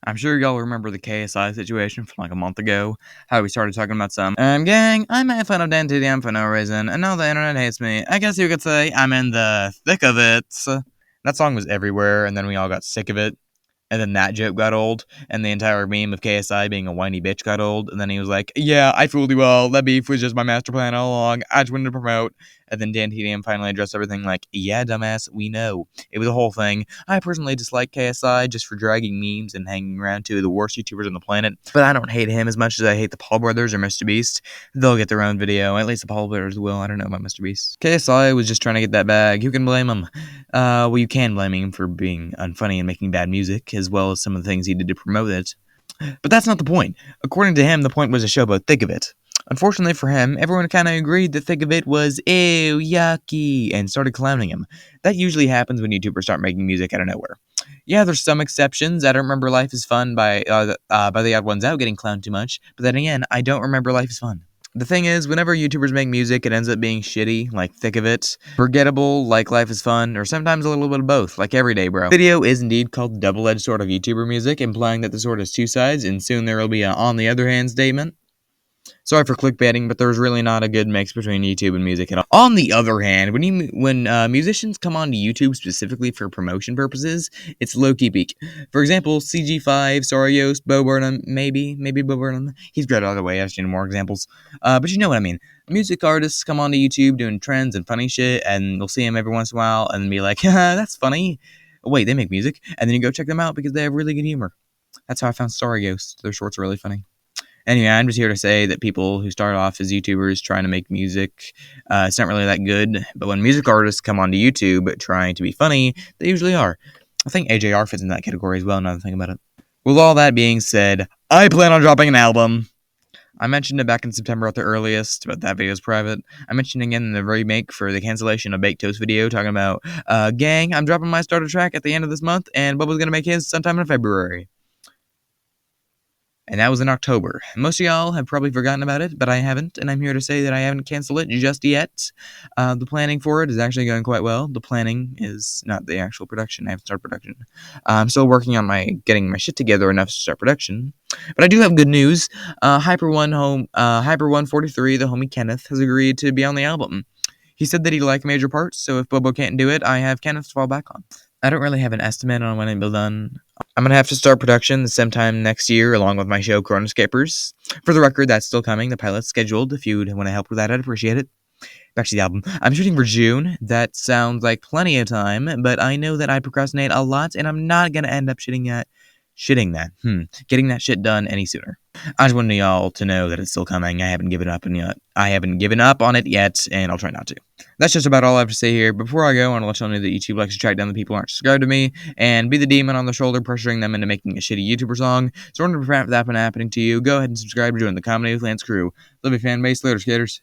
I'm sure y'all remember the KSI situation from like a month ago, how we started talking about some, gang, I made fun of Dan TDM for no reason, and now the internet hates me. I guess you could say I'm in the thick of it. That song was everywhere, and then we all got sick of it. And then that joke got old, and the entire meme of KSI being a whiny bitch got old. And then he was like, "Yeah, I fooled you all. That beef was just my master plan all along. I just wanted to promote." And then Dan TDM finally addressed everything like, "Yeah, dumbass, we know. It was a whole thing. I personally dislike KSI just for dragging memes and hanging around two of the worst YouTubers on the planet. But I don't hate him as much as I hate the Paul brothers or Mr. Beast. They'll get their own video. At least the Paul brothers will. I don't know about Mr. Beast. KSI was just trying to get that bag. Who can blame him? Well, you can blame him for being unfunny and making bad music, as well as some of the things he did to promote it. But that's not the point. According to him, the point was to show about Thick of It. Unfortunately for him, everyone kind of agreed that Thick of It was ew, yucky, and started clowning him. That usually happens when YouTubers start making music out of nowhere. Yeah, there's some exceptions. I don't remember Life is Fun by the Odd Ones Out getting clowned too much, but then again, I don't remember Life is Fun. The thing is, whenever YouTubers make music, it ends up being shitty, like Thick of It, forgettable, like Life is Fun, or sometimes a little bit of both, like Everyday Bro. The video is indeed called the double-edged sword of YouTuber music, implying that the sword has two sides, and soon there will be an on the other hand statement. Sorry for clickbaiting, but there's really not a good mix between YouTube and music at all. On the other hand, when musicians come onto YouTube specifically for promotion purposes, it's low-key peak. For example, CG5, Sorios, Bo Burnham, maybe Bo Burnham. He's great either way. I've seen more examples. But you know what I mean. Music artists come onto YouTube doing trends and funny shit, and you'll see them every once in a while and be like, haha, that's funny. Wait, they make music? And then you go check them out because they have really good humor. That's how I found Story Ghost. Their shorts are really funny. Anyway, I'm just here to say that people who start off as YouTubers trying to make music, it's not really that good. But when music artists come onto YouTube trying to be funny, they usually are. I think AJR fits in that category as well, now that I think about it. With all that being said, I plan on dropping an album. I mentioned it back in September at the earliest, but that video is private. I mentioned again in the remake for the cancellation of Baked Toast video, talking about, gang, I'm dropping my starter track at the end of this month, and Bubba's gonna make his sometime in February. And that was in October. Most of y'all have probably forgotten about it, but I haven't, and I'm here to say that I haven't canceled it just yet. The planning for it is actually going quite well. The planning is not the actual production. I haven't started production. I'm still working on getting my shit together enough to start production. But I do have good news. Hyper143, the homie Kenneth, has agreed to be on the album. He said that he liked major parts, so if Bobo can't do it, I have Kenneth to fall back on. I don't really have an estimate on when it'll be done. I'm going to have to start production sometime next year, along with my show, Chronoscapers. For the record, that's still coming. The pilot's scheduled. If you'd want to help with that, I'd appreciate it. Back to the album. I'm shooting for June. That sounds like plenty of time, but I know that I procrastinate a lot, and I'm not going to end up getting that shit done any sooner. I just wanted y'all to know that it's still coming. I haven't given up on it yet, and I'll try not to. That's just about all I have to say here. Before I go, I want to let y'all know that YouTube likes to track down the people who aren't subscribed to me and be the demon on the shoulder pressuring them into making a shitty YouTuber song. So in order to prevent that from happening to you, go ahead and subscribe to join the Comedy with Lance crew. Love you, fan base. Later, skaters.